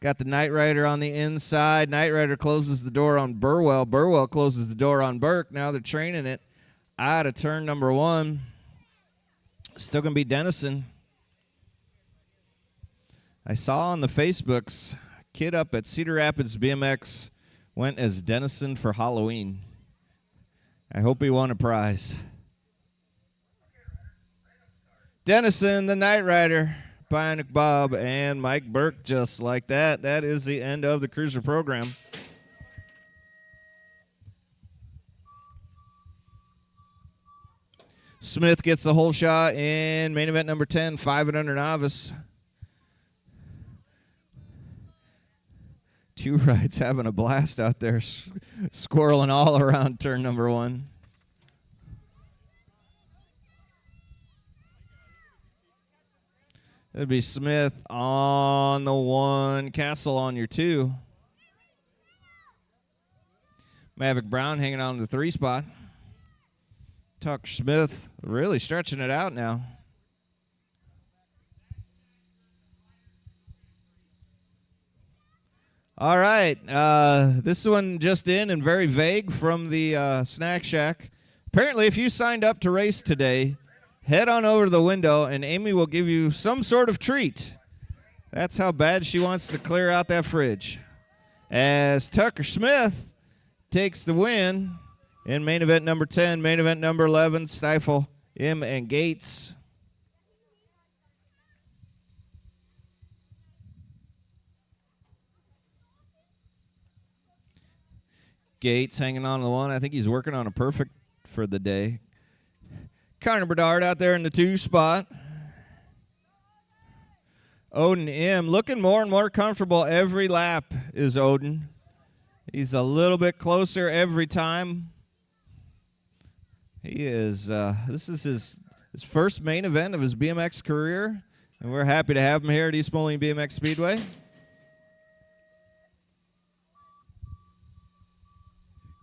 Got the Knight Rider on the inside. Knight Rider closes the door on Burwell. Burwell closes the door on Burke. Now they're training it out of turn number 1. Still going to be Dennison. I saw on the Facebooks, a kid up at Cedar Rapids BMX went as Dennison for Halloween. I hope he won a prize. Dennison, the Knight Rider, Bionic Bob, and Mike Burke, just like that. That is the end of the cruiser program. Smith gets the whole shot in main event number 10, 5 and under novice. Two rides having a blast out there, squirreling all around turn number 1. It'd be Smith on the 1, Castle on your 2. Maverick Brown hanging on the 3 spot. Tucker Smith really stretching it out now. All right, this one just in and very vague from the Snack Shack. Apparently, if you signed up to race today, head on over to the window and Amy will give you some sort of treat. That's how bad she wants to clear out that fridge. As Tucker Smith takes the win in main event number 10, main event number 11, Stifle, M, and Gates. Gates hanging on to the 1. I think he's working on a perfect for the day. Connor Bedard out there in the 2 spot. Odin M looking more and more comfortable every lap is Odin. He's a little bit closer every time. He is, this is his first main event of his BMX career, and we're happy to have him here at East Moline BMX Speedway.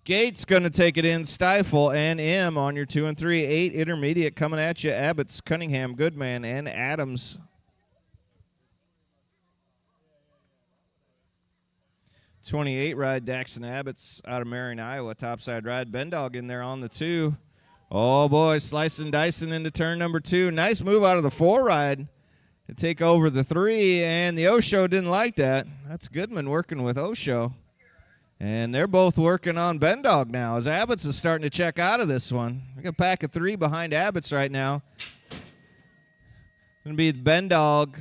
Gates going to take it in, Stifle, and M on your 2 and 3. 8 intermediate coming at you. Abbott's, Cunningham, Goodman, and Adams. .28 ride, Daxton Abbott's out of Marion, Iowa. Topside ride, Bendog in there on the 2. Oh, boy, slicing, dicing into turn number 2. Nice move out of the 4 ride to take over the 3, and the Osho didn't like that. That's Goodman working with Osho. And they're both working on Bendog now as Abbott's is starting to check out of this one. We got a pack of 3 behind Abbott's right now. Going to be Bendog,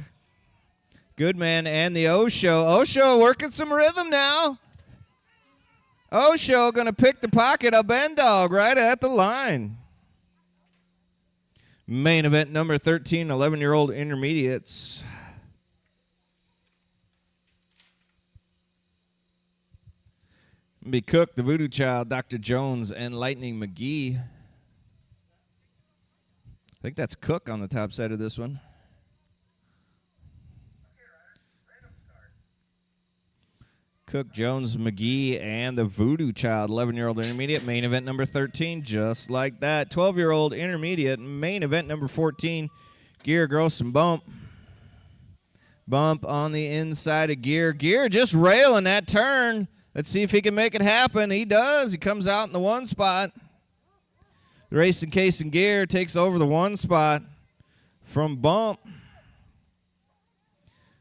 Goodman, and the Osho. Osho working some rhythm now. Osho going to pick the pocket of Bendog right at the line. Main event number 13, 11-year-old intermediates. Be Cook, the Voodoo Child, Dr. Jones, and Lightning McGee. I think that's Cook on the top side of this one. Cook, Jones, McGee, and the Voodoo Child, 11-year-old intermediate, main event number 13, just like that. 12-year-old intermediate, main event number 14, Gear, Gross, and Bump. Bump on the inside of Gear. Gear just railing that turn. Let's see if he can make it happen. He does. He comes out in the 1 spot. The Racing Case and Gear takes over the 1 spot from Bump.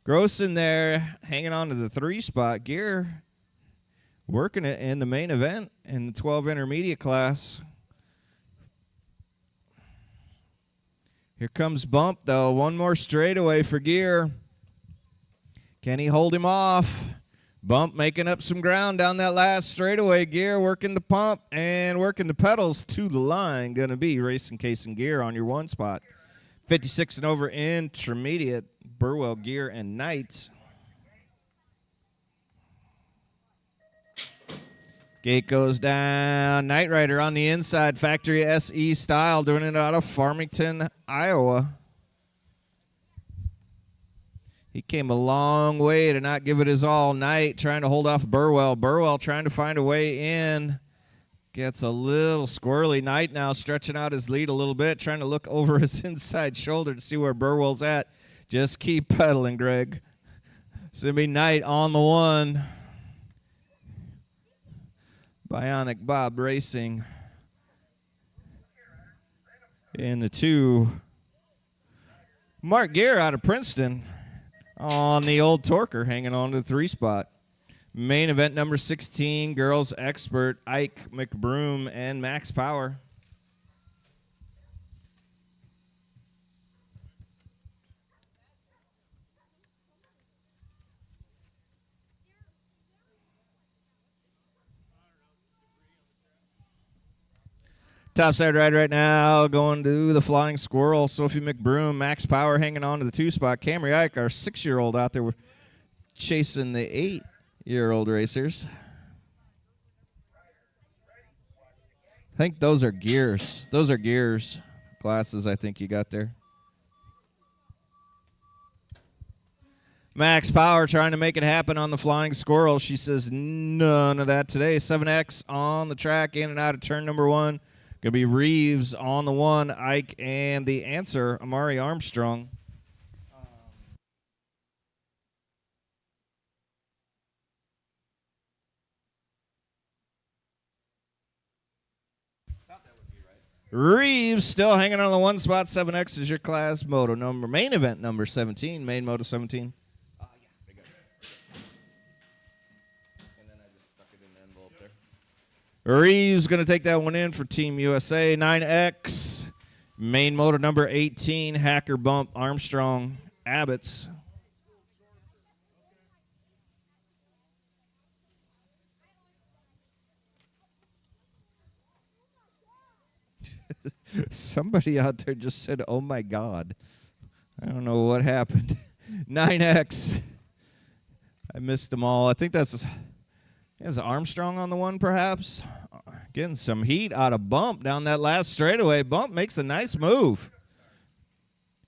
Gross in there hanging on to the 3 spot. Gear working it in the main event in the 12 intermediate class. Here comes Bump, though. One more straightaway for Gear. Can he hold him off? Bump making up some ground down that last straightaway. Gear working the pump and working the pedals to the line. Going to be Racing Case and Gear on your 1 spot. 56 and over intermediate, Burwell, Gear, and Knight. Gate goes down. Knight Rider on the inside, factory SE style, doing it out of Farmington, Iowa. He came a long way to not give it his all. Knight trying to hold off Burwell. Burwell trying to find a way in. Gets a little squirrely. Knight now stretching out his lead a little bit, trying to look over his inside shoulder to see where Burwell's at. Just keep pedaling, Greg. It's going to be Knight on the one. Bionic Bob Racing in the 2. Mark Gear out of Princeton on the old Torker, hanging on to the 3 spot. Main event number 16, girls expert Ike McBroom and Max Power. Topside ride right now, going to the Flying Squirrel. Sophie McBroom, Max Power hanging on to the 2 spot. Camry Ike, our 6-year-old out there, chasing the 8-year-old racers. I think those are gears. Those are gears. Glasses, I think you got there. Max Power trying to make it happen on the Flying Squirrel. She says none of that today. 7X on the track, in and out of turn number 1. Going to be Reeves on the 1, Ike, and the answer, Amari Armstrong. Reeves still hanging on the 1 spot. 7X is your class moto number. Main event number 17. Main moto 17. Yeah, they got it. And then I just stuck it in the envelope there. Reeves going to take that one in for Team USA. 9X. Main motor number 18. Hacker Bump Armstrong Abbott's. Somebody out there just said, oh, my God. I don't know what happened. 9X. I missed them all. I think that's Armstrong on the 1, perhaps. Getting some heat out of Bump down that last straightaway. Bump makes a nice move.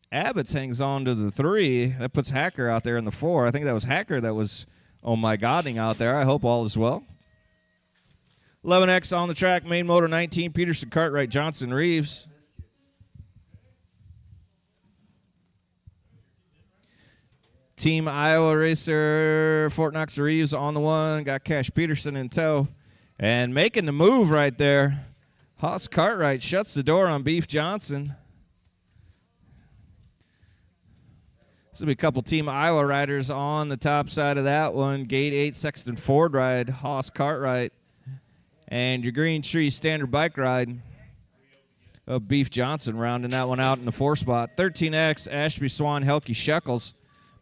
Abbott's hangs on to the 3. That puts Hacker out there in the 4. I think that was Hacker that was, oh, my Godding out there. I hope all is well. 11X on the track, main motor 19, Peterson, Cartwright, Johnson, Reeves. Team Iowa Racer, Fort Knox Reeves on the 1, got Cash Peterson in tow. And making the move right there, Haas Cartwright shuts the door on Beef Johnson. This will be a couple Team Iowa riders on the top side of that one. Gate 8 Sexton Ford ride, Haas Cartwright. And your Green Tree standard bike ride of Beef Johnson rounding that one out in the 4 spot. 13X, Ashby Swan, Helke Shekels.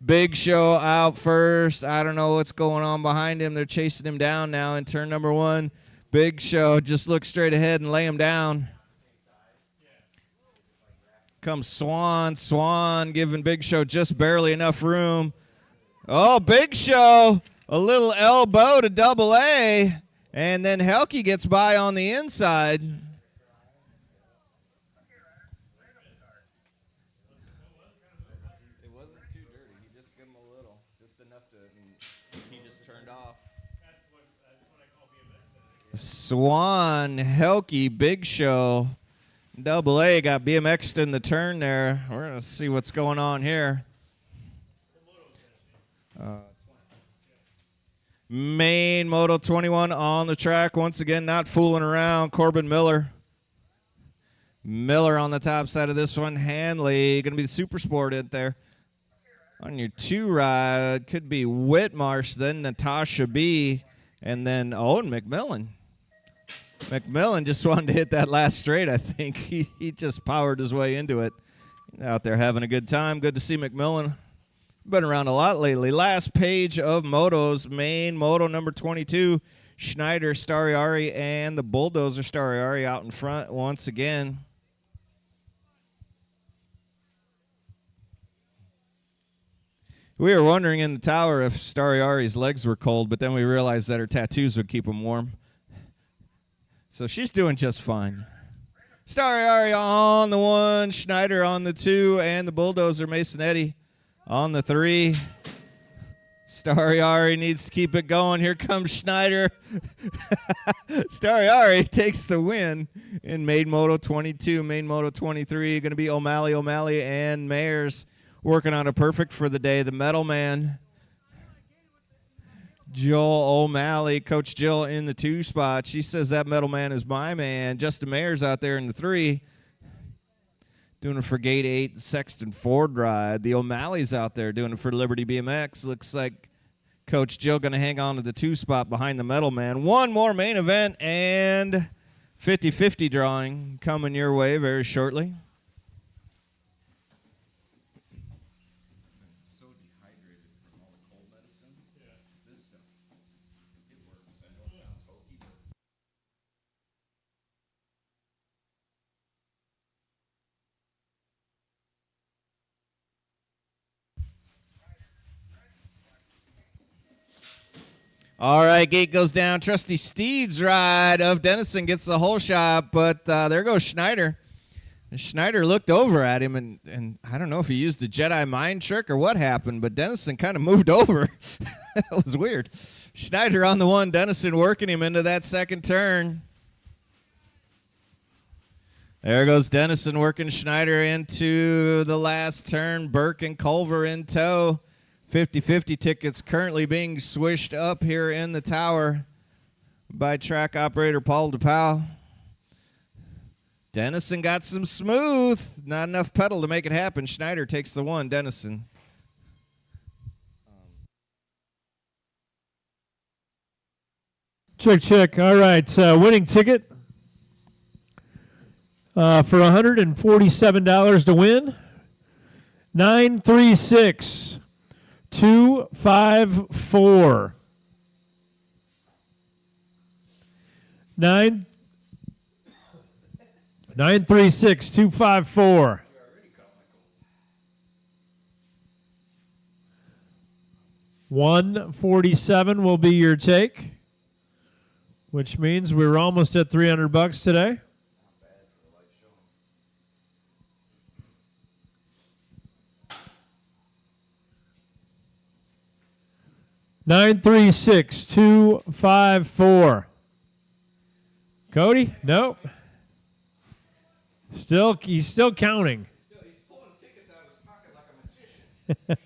Big Show out first. I don't know what's going on behind him. They're chasing him down now in turn number 1. Big Show, just look straight ahead and lay him down. Comes Swan. Swan giving Big Show just barely enough room. Oh, Big Show, a little elbow to double A. And then Helke gets by on the inside. It wasn't too dirty. He just gave him a little, just enough to, and he just turned off. That's what I call BMX. Swan, Helke, Big Show, double A got BMX'd in the turn there. We're going to see what's going on here. Main Moto 21 on the track. Once again, not fooling around. Corbin Miller. Miller on the top side of this one. Hanley, going to be the Super Sport in there. On your 2 ride, could be Whitmarsh, then Natasha B., and then Owen McMillan. McMillan just wanted to hit that last straight, I think. He just powered his way into it. Out there having a good time. Good to see McMillan. Been around a lot lately. Last page of motos. Main moto number 22. Schneider, Stariari, and the Bulldozer Stariari out in front once again. We were wondering in the tower if Stariari's legs were cold, but then we realized that her tattoos would keep them warm. So she's doing just fine. Stariari on the 1, Schneider on the 2, and the Bulldozer Masonetti on the 3. Stariari needs to keep it going. Here comes Schneider. Stariari takes the win in main moto 22, main moto 23. Going to be O'Malley, and Mayers working on a perfect for the day. The medal man, Joel O'Malley. Coach Jill in the 2 spot. She says that medal man is my man. Justin Mayers out there in the 3. Doing it for Gate 8, Sexton Ford ride. The O'Malley's out there doing it for Liberty BMX. Looks like Coach Jill going to hang on to the 2 spot behind the medal man. One more main event and 50-50 drawing coming your way very shortly. So dehydrated from all the cold medicine. Yeah. This stuff, it works. I know it sounds hokey, but all right, gate goes down. Trusty Steed's ride of Dennison gets the whole shot, but there goes Schneider. And Schneider looked over at him, and I don't know if he used a Jedi mind trick or what happened, but Dennison kind of moved over. That was weird. Schneider on the 1, Dennison working him into that second turn. There goes Dennison working Schneider into the last turn. Burke and Culver in tow. 50-50 tickets currently being swished up here in the tower by track operator Paul DePau. Dennison got some smooth. Not enough pedal to make it happen. Schneider takes the 1. Dennison. Check. All right. Winning ticket for $147 to win. 936. 254 936 254. 147 will be your take, which means we're almost at $300 today. 936-254. Cody? Nope. He's still counting. He's pulling tickets out of his pocket like a magician.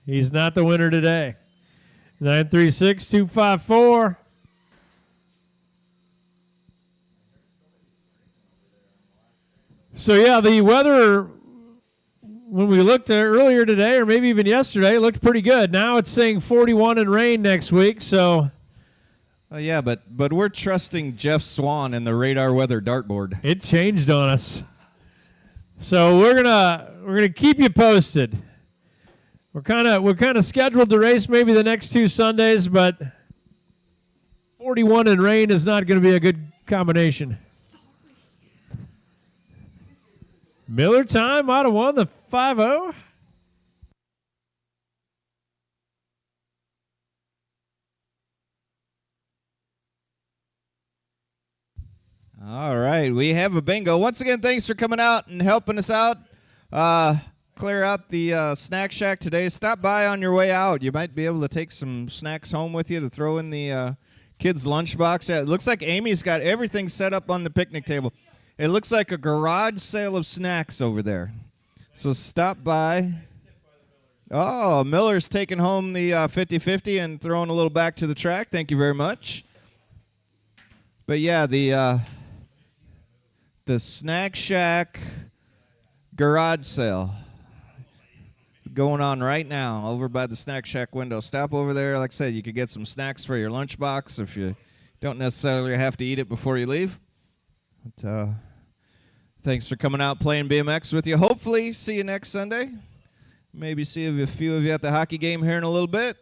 He's not the winner today. 936-254. So yeah, the weather, when we looked at earlier today, or maybe even yesterday, it looked pretty good. Now it's saying 41 and rain next week, so. Yeah, but we're trusting Jeff Swan and the radar weather dartboard. It changed on us. So we're gonna keep you posted. We're kind of scheduled to race maybe the next 2 Sundays, but 41 and rain is not going to be a good combination. Miller time might have won the 5-0. All right, we have a bingo. Once again, thanks for coming out and helping us out. Clear out the snack shack today. Stop by on your way out. You might be able to take some snacks home with you to throw in the kids' lunchbox. Yeah, it looks like Amy's got everything set up on the picnic table. It looks like a garage sale of snacks over there. So stop by. Oh, Miller's taking home the 50-50 and throwing a little back to the track. Thank you very much. But yeah, the Snack Shack garage sale going on right now over by the Snack Shack window. Stop over there. Like I said, you could get some snacks for your lunchbox if you don't necessarily have to eat it before you leave. But thanks for coming out playing BMX with you. Hopefully see you next Sunday. Maybe see a few of you at the hockey game here in a little bit.